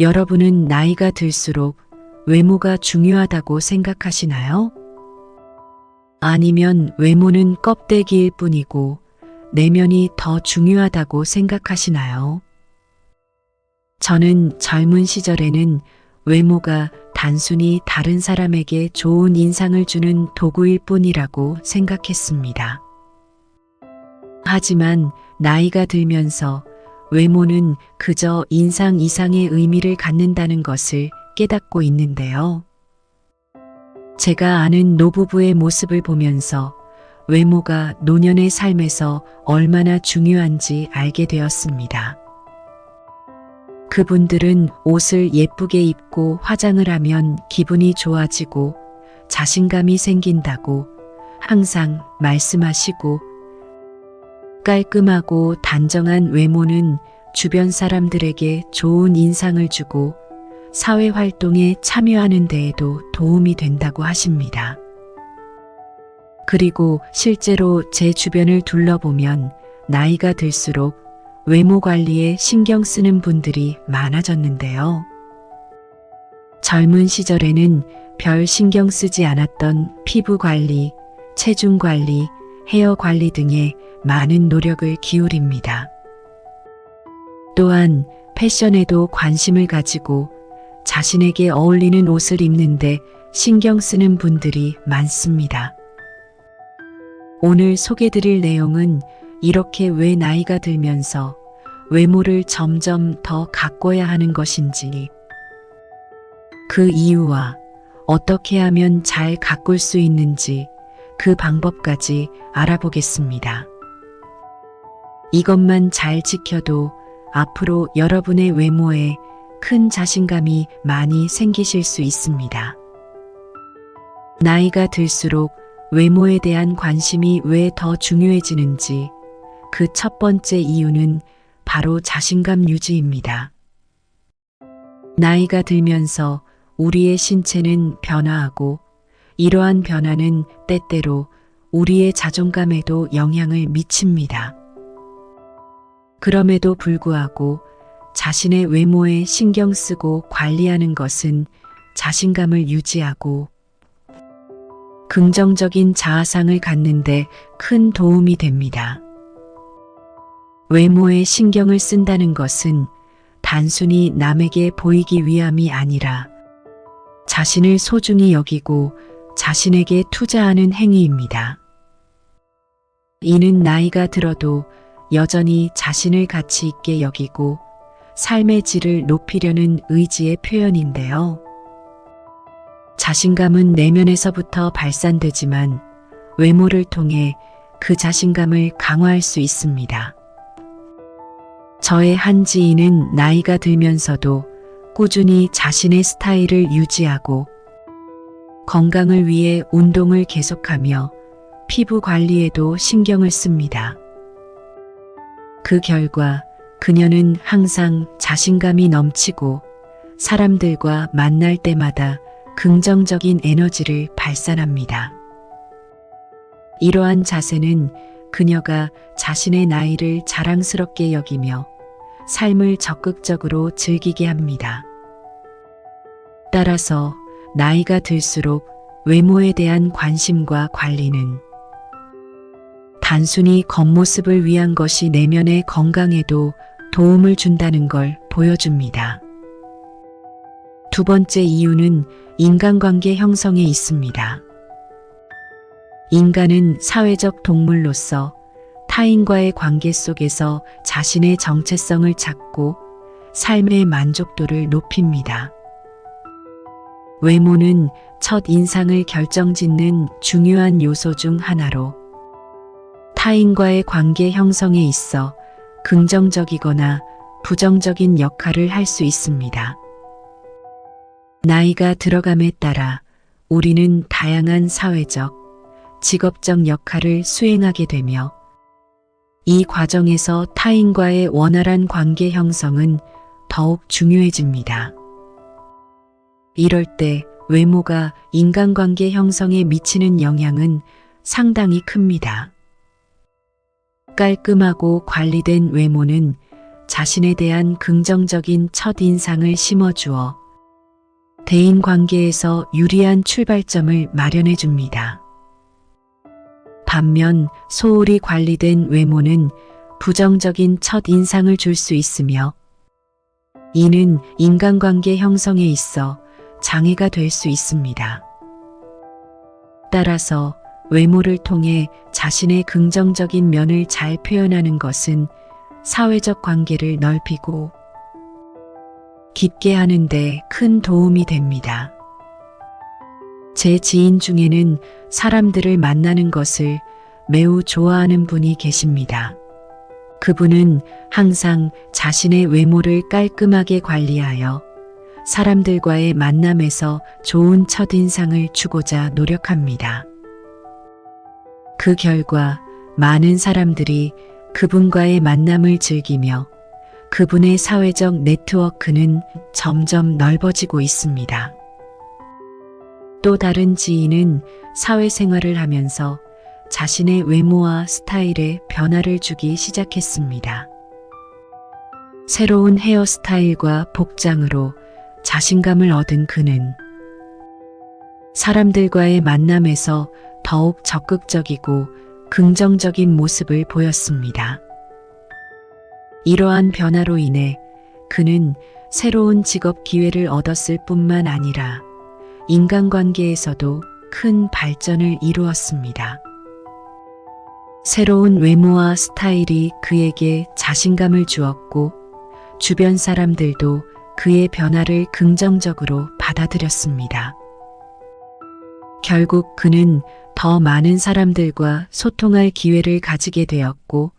여러분은 나이가 들수록 외모가 중요하다고 생각하시나요? 아니면 외모는 껍데기일 뿐이고 내면이 더 중요하다고 생각하시나요? 저는 젊은 시절에는 외모가 단순히 다른 사람에게 좋은 인상을 주는 도구일 뿐이라고 생각했습니다. 하지만 나이가 들면서 외모는 그저 인상 이상의 의미를 갖는다는 것을 깨닫고 있는데요. 제가 아는 노부부의 모습을 보면서 외모가 노년의 삶에서 얼마나 중요한지 알게 되었습니다. 그분들은 옷을 예쁘게 입고 화장을 하면 기분이 좋아지고 자신감이 생긴다고 항상 말씀하시고, 깔끔하고 단정한 외모는 주변 사람들에게 좋은 인상을 주고 사회 활동에 참여하는 데에도 도움이 된다고 하십니다. 그리고 실제로 제 주변을 둘러보면 나이가 들수록 외모 관리에 신경 쓰는 분들이 많아졌는데요. 젊은 시절에는 별 신경 쓰지 않았던 피부 관리, 체중 관리, 헤어 관리 등에 많은 노력을 기울입니다. 또한 패션에도 관심을 가지고 자신에게 어울리는 옷을 입는데 신경 쓰는 분들이 많습니다. 오늘 소개드릴 내용은 이렇게 왜 나이가 들면서 외모를 점점 더 가꿔야 하는 것인지, 그 이유와 어떻게 하면 잘 가꿀 수 있는지 그 방법까지 알아보겠습니다. 이것만 잘 지켜도 앞으로 여러분의 외모에 큰 자신감이 많이 생기실 수 있습니다. 나이가 들수록 외모에 대한 관심이 왜 더 중요해지는지, 그 첫 번째 이유는 바로 자신감 유지입니다. 나이가 들면서 우리의 신체는 변화하고 이러한 변화는 때때로 우리의 자존감에도 영향을 미칩니다. 그럼에도 불구하고 자신의 외모에 신경 쓰고 관리하는 것은 자신감을 유지하고 긍정적인 자아상을 갖는데 큰 도움이 됩니다. 외모에 신경을 쓴다는 것은 단순히 남에게 보이기 위함이 아니라 자신을 소중히 여기고 자신에게 투자하는 행위입니다. 이는 나이가 들어도 여전히 자신을 가치 있게 여기고 삶의 질을 높이려는 의지의 표현인데요. 자신감은 내면에서부터 발산되지만 외모를 통해 그 자신감을 강화할 수 있습니다. 저의 한 지인은 나이가 들면서도 꾸준히 자신의 스타일을 유지하고 건강을 위해 운동을 계속하며 피부 관리에도 신경을 씁니다. 그 결과 그녀는 항상 자신감이 넘치고 사람들과 만날 때마다 긍정적인 에너지를 발산합니다. 이러한 자세는 그녀가 자신의 나이를 자랑스럽게 여기며 삶을 적극적으로 즐기게 합니다. 따라서 나이가 들수록 외모에 대한 관심과 관리는 단순히 겉모습을 위한 것이 내면의 건강에도 도움을 준다는 걸 보여줍니다. 두 번째 이유는 인간관계 형성에 있습니다. 인간은 사회적 동물로서 타인과의 관계 속에서 자신의 정체성을 찾고 삶의 만족도를 높입니다. 외모는 첫 인상을 결정짓는 중요한 요소 중 하나로 타인과의 관계 형성에 있어 긍정적이거나 부정적인 역할을 할 수 있습니다. 나이가 들어감에 따라 우리는 다양한 사회적, 직업적 역할을 수행하게 되며 이 과정에서 타인과의 원활한 관계 형성은 더욱 중요해집니다. 이럴 때 외모가 인간관계 형성에 미치는 영향은 상당히 큽니다. 깔끔하고 관리된 외모는 자신에 대한 긍정적인 첫인상을 심어주어 대인 관계에서 유리한 출발점을 마련해 줍니다. 반면 소홀히 관리된 외모는 부정적인 첫인상을 줄 수 있으며 이는 인간관계 형성에 있어 장애가 될 수 있습니다. 따라서 외모를 통해 자신의 긍정적인 면을 잘 표현하는 것은 사회적 관계를 넓히고 깊게 하는 데 큰 도움이 됩니다. 제 지인 중에는 사람들을 만나는 것을 매우 좋아하는 분이 계십니다. 그분은 항상 자신의 외모를 깔끔하게 관리하여 사람들과의 만남에서 좋은 첫인상을 주고자 노력합니다. 그 결과 많은 사람들이 그분과의 만남을 즐기며 그분의 사회적 네트워크는 점점 넓어지고 있습니다. 또 다른 지인은 사회생활을 하면서 자신의 외모와 스타일에 변화를 주기 시작했습니다. 새로운 헤어스타일과 복장으로 자신감을 얻은 그는 사람들과의 만남에서 더욱 적극적이고 긍정적인 모습을 보였습니다. 이러한 변화로 인해 그는 새로운 직업 기회를 얻었을 뿐만 아니라 인간관계에서도 큰 발전을 이루었습니다. 새로운 외모와 스타일이 그에게 자신감을 주었고 주변 사람들도 그의 변화를 긍정적으로 받아들였습니다. 결국 그는 더 많은 사람들과 소통할 기회를 가지게 되었고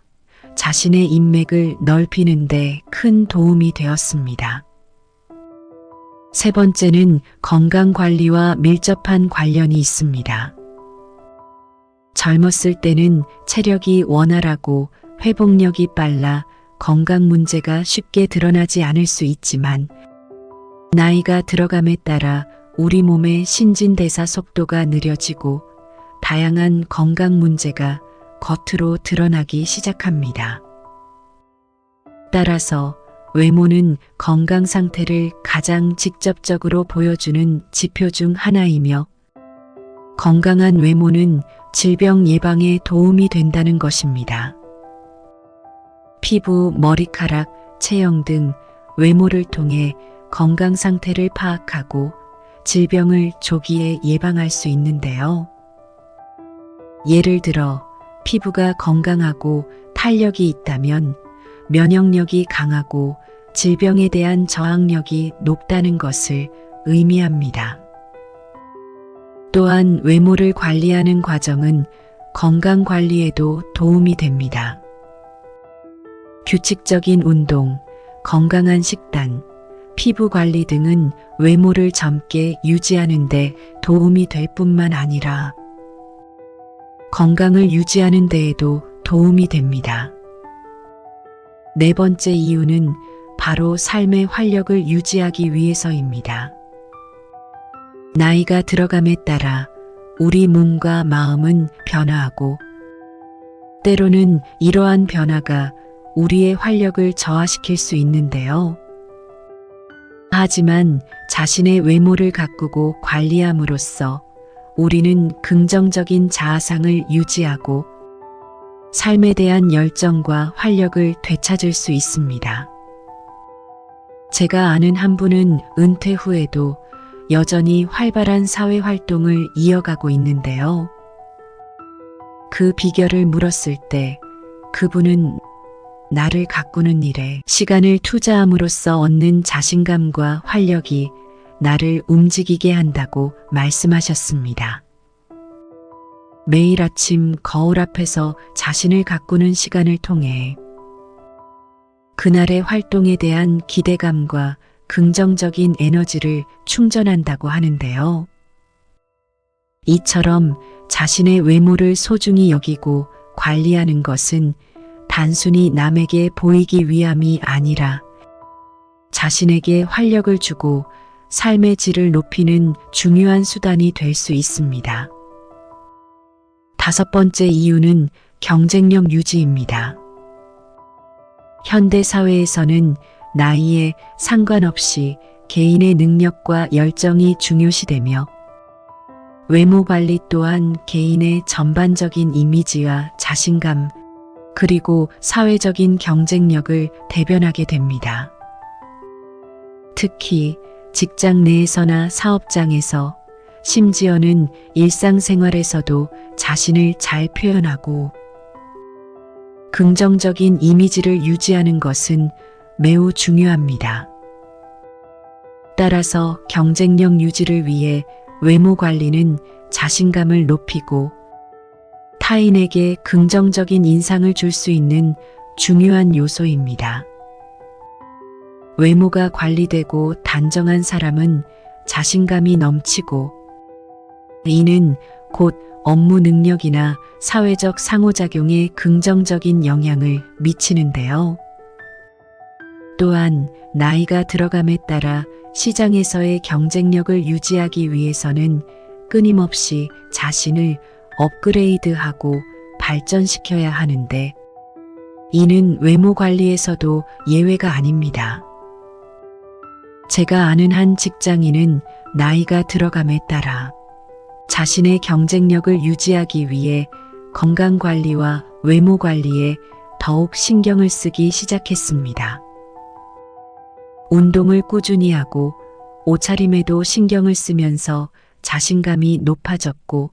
자신의 인맥을 넓히는 데 큰 도움이 되었습니다. 세 번째는 건강관리와 밀접한 관련이 있습니다. 젊었을 때는 체력이 원활하고 회복력이 빨라 건강 문제가 쉽게 드러나지 않을 수 있지만 나이가 들어감에 따라 우리 몸의 신진대사 속도가 느려지고 다양한 건강 문제가 겉으로 드러나기 시작합니다. 따라서 외모는 건강 상태를 가장 직접적으로 보여주는 지표 중 하나이며 건강한 외모는 질병 예방에 도움이 된다는 것입니다. 피부, 머리카락, 체형 등 외모를 통해 건강 상태를 파악하고 질병을 조기에 예방할 수 있는데요. 예를 들어 피부가 건강하고 탄력이 있다면 면역력이 강하고 질병에 대한 저항력이 높다는 것을 의미합니다. 또한 외모를 관리하는 과정은 건강 관리에도 도움이 됩니다. 규칙적인 운동, 건강한 식단, 피부 관리 등은 외모를 젊게 유지하는 데 도움이 될 뿐만 아니라 건강을 유지하는 데에도 도움이 됩니다. 네 번째 이유는 바로 삶의 활력을 유지하기 위해서입니다. 나이가 들어감에 따라 우리 몸과 마음은 변화하고 때로는 이러한 변화가 우리의 활력을 저하시킬 수 있는데요. 하지만 자신의 외모를 가꾸고 관리함으로써 우리는 긍정적인 자아상을 유지하고 삶에 대한 열정과 활력을 되찾을 수 있습니다. 제가 아는 한 분은 은퇴 후에도 여전히 활발한 사회 활동을 이어가고 있는데요. 그 비결을 물었을 때 그분은 나를 가꾸는 일에 시간을 투자함으로써 얻는 자신감과 활력이 나를 움직이게 한다고 말씀하셨습니다. 매일 아침 거울 앞에서 자신을 가꾸는 시간을 통해 그날의 활동에 대한 기대감과 긍정적인 에너지를 충전한다고 하는데요. 이처럼 자신의 외모를 소중히 여기고 관리하는 것은 단순히 남에게 보이기 위함이 아니라 자신에게 활력을 주고 삶의 질을 높이는 중요한 수단이 될 수 있습니다. 다섯 번째 이유는 경쟁력 유지입니다. 현대 사회에서는 나이에 상관없이 개인의 능력과 열정이 중요시되며 외모 관리 또한 개인의 전반적인 이미지와 자신감 그리고 사회적인 경쟁력을 대변하게 됩니다. 특히 직장 내에서나 사업장에서 심지어는 일상생활에서도 자신을 잘 표현하고 긍정적인 이미지를 유지하는 것은 매우 중요합니다. 따라서 경쟁력 유지를 위해 외모 관리는 자신감을 높이고 타인에게 긍정적인 인상을 줄 수 있는 중요한 요소입니다. 외모가 관리되고 단정한 사람은 자신감이 넘치고 이는 곧 업무 능력이나 사회적 상호작용에 긍정적인 영향을 미치는데요. 또한 나이가 들어감에 따라 시장에서의 경쟁력을 유지하기 위해서는 끊임없이 자신을 업그레이드하고 발전시켜야 하는데 이는 외모 관리에서도 예외가 아닙니다. 제가 아는 한 직장인은 나이가 들어감에 따라 자신의 경쟁력을 유지하기 위해 건강관리와 외모 관리에 더욱 신경을 쓰기 시작했습니다. 운동을 꾸준히 하고 옷차림에도 신경을 쓰면서 자신감이 높아졌고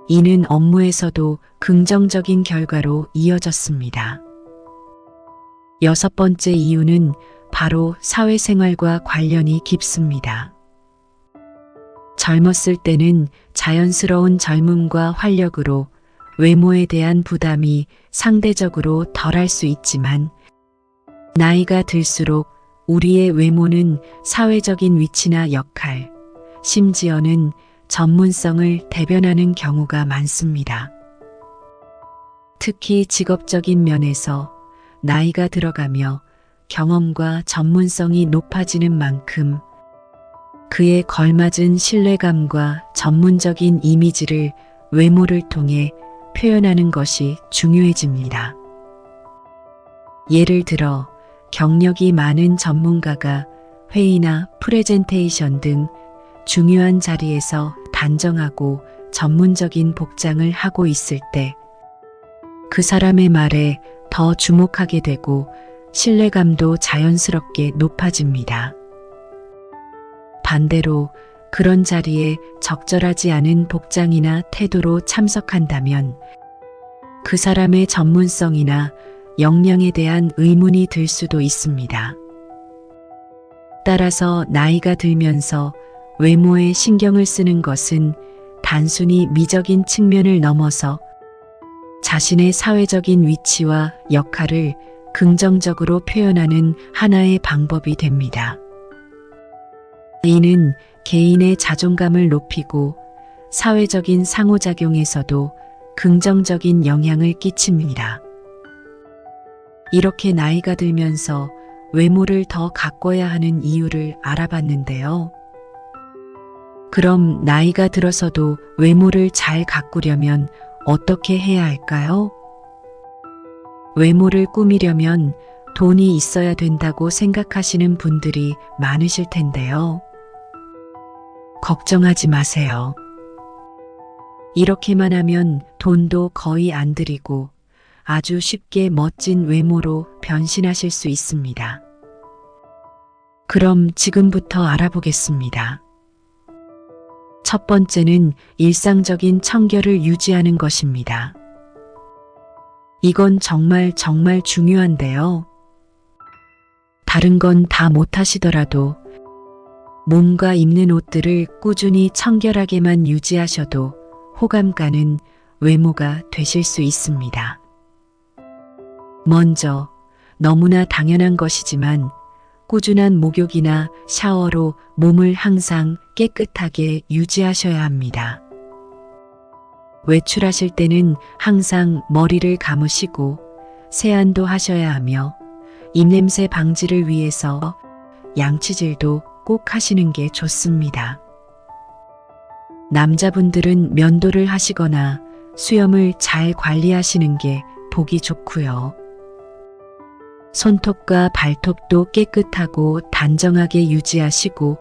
이는 업무에서도 긍정적인 결과로 이어졌습니다. 6번째 이유는 바로 사회생활과 관련이 깊습니다. 젊었을 때는 자연스러운 젊음과 활력으로 외모에 대한 부담이 상대적으로 덜할 수 있지만 나이가 들수록 우리의 외모는 사회적인 위치나 역할, 심지어는 전문성을 대변하는 경우가 많습니다. 특히 직업적인 면에서 나이가 들어가며 경험과 전문성이 높아지는 만큼 그에 걸맞은 신뢰감과 전문적인 이미지를 외모를 통해 표현하는 것이 중요해집니다. 예를 들어 경력이 많은 전문가가 회의나 프레젠테이션 등 중요한 자리에서 단정하고 전문적인 복장을 하고 있을 때 그 사람의 말에 더 주목하게 되고 신뢰감도 자연스럽게 높아집니다. 반대로 그런 자리에 적절하지 않은 복장이나 태도로 참석한다면 그 사람의 전문성이나 역량에 대한 의문이 들 수도 있습니다. 따라서 나이가 들면서 외모에 신경을 쓰는 것은 단순히 미적인 측면을 넘어서 자신의 사회적인 위치와 역할을 긍정적으로 표현하는 하나의 방법이 됩니다. 이는 개인의 자존감을 높이고 사회적인 상호작용에서도 긍정적인 영향을 끼칩니다. 이렇게 나이가 들면서 외모를 더 가꿔야 하는 이유를 알아봤는데요. 그럼 나이가 들어서도 외모를 잘 가꾸려면 어떻게 해야 할까요? 외모를 꾸미려면 돈이 있어야 된다고 생각하시는 분들이 많으실 텐데요. 걱정하지 마세요. 이렇게만 하면 돈도 거의 안 들이고 아주 쉽게 멋진 외모로 변신하실 수 있습니다. 그럼 지금부터 알아보겠습니다. 첫 번째는 일상적인 청결을 유지하는 것입니다. 이건 정말 중요한데요. 다른 건 다 못하시더라도 몸과 입는 옷들을 꾸준히 청결하게만 유지하셔도 호감 가는 외모가 되실 수 있습니다. 먼저 너무나 당연한 것이지만 꾸준한 목욕이나 샤워로 몸을 항상 깨끗하게 유지하셔야 합니다. 외출하실 때는 항상 머리를 감으시고 세안도 하셔야 하며 입냄새 방지를 위해서 양치질도 꼭 하시는 게 좋습니다. 남자분들은 면도를 하시거나 수염을 잘 관리하시는 게 보기 좋고요. 손톱과 발톱도 깨끗하고 단정하게 유지하시고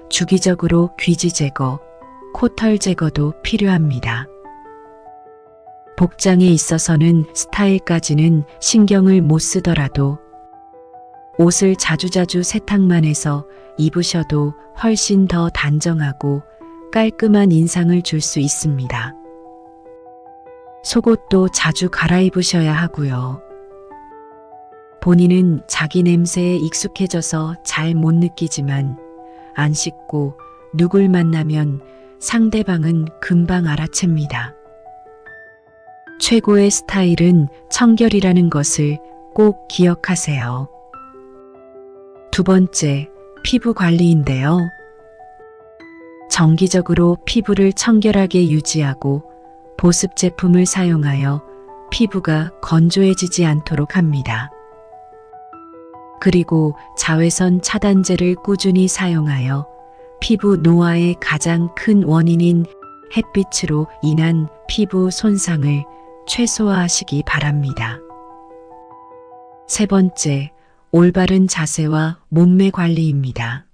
주기적으로 귀지 제거, 코털 제거도 필요합니다. 복장에 있어서는 스타일까지는 신경을 못 쓰더라도 옷을 자주자주 세탁만 해서 입으셔도 훨씬 더 단정하고 깔끔한 인상을 줄 수 있습니다. 속옷도 자주 갈아입으셔야 하고요. 본인은 자기 냄새에 익숙해져서 잘 못 느끼지만 안 씻고 누굴 만나면 상대방은 금방 알아챕니다. 최고의 스타일은 청결이라는 것을 꼭 기억하세요. 두 번째, 피부 관리인데요. 정기적으로 피부를 청결하게 유지하고 보습 제품을 사용하여 피부가 건조해지지 않도록 합니다. 그리고 자외선 차단제를 꾸준히 사용하여 피부 노화의 가장 큰 원인인 햇빛으로 인한 피부 손상을 최소화하시기 바랍니다. 세 번째, 올바른 자세와 몸매 관리입니다.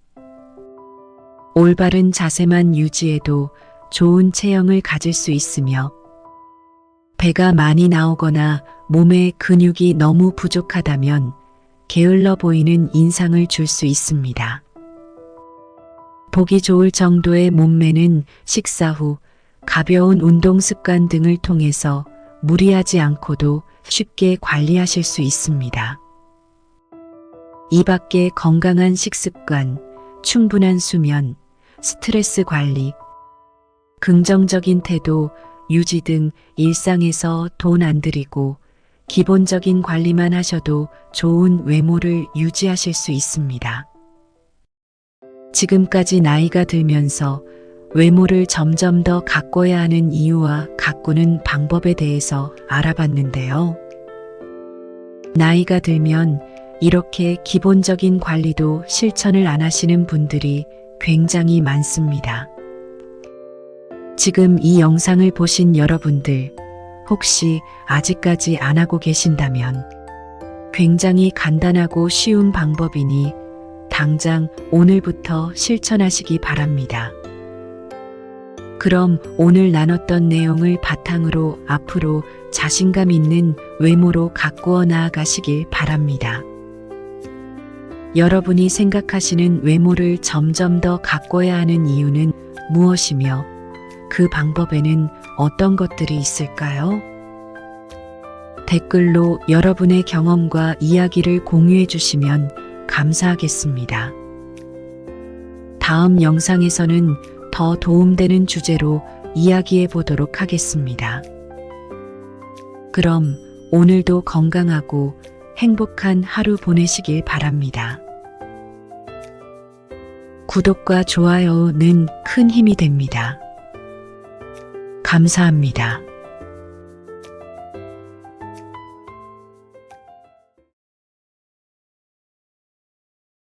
올바른 자세만 유지해도 좋은 체형을 가질 수 있으며 배가 많이 나오거나 몸에 근육이 너무 부족하다면 게을러 보이는 인상을 줄 수 있습니다. 보기 좋을 정도의 몸매는 식사 후 가벼운 운동 습관 등을 통해서 무리하지 않고도 쉽게 관리하실 수 있습니다. 이 밖에 건강한 식습관, 충분한 수면, 스트레스 관리, 긍정적인 태도, 유지 등 일상에서 돈 안 들이고 기본적인 관리만 하셔도 좋은 외모를 유지하실 수 있습니다. 지금까지 나이가 들면서 외모를 점점 더 가꿔야 하는 이유와 가꾸는 방법에 대해서 알아봤는데요. 나이가 들면 이렇게 기본적인 관리도 실천을 안 하시는 분들이 굉장히 많습니다. 지금 이 영상을 보신 여러분들, 혹시 아직까지 안 하고 계신다면 굉장히 간단하고 쉬운 방법이니 당장 오늘부터 실천하시기 바랍니다. 그럼 오늘 나눴던 내용을 바탕으로 앞으로 자신감 있는 외모로 가꾸어 나아가시길 바랍니다. 여러분이 생각하시는 외모를 점점 더 가꿔야 하는 이유는 무엇이며 그 방법에는 어떤 것들이 있을까요? 댓글로 여러분의 경험과 이야기를 공유해 주시면 감사하겠습니다. 다음 영상에서는 더 도움되는 주제로 이야기해 보도록 하겠습니다. 그럼 오늘도 건강하고 행복한 하루 보내시길 바랍니다. 구독과 좋아요는 큰 힘이 됩니다. 감사합니다.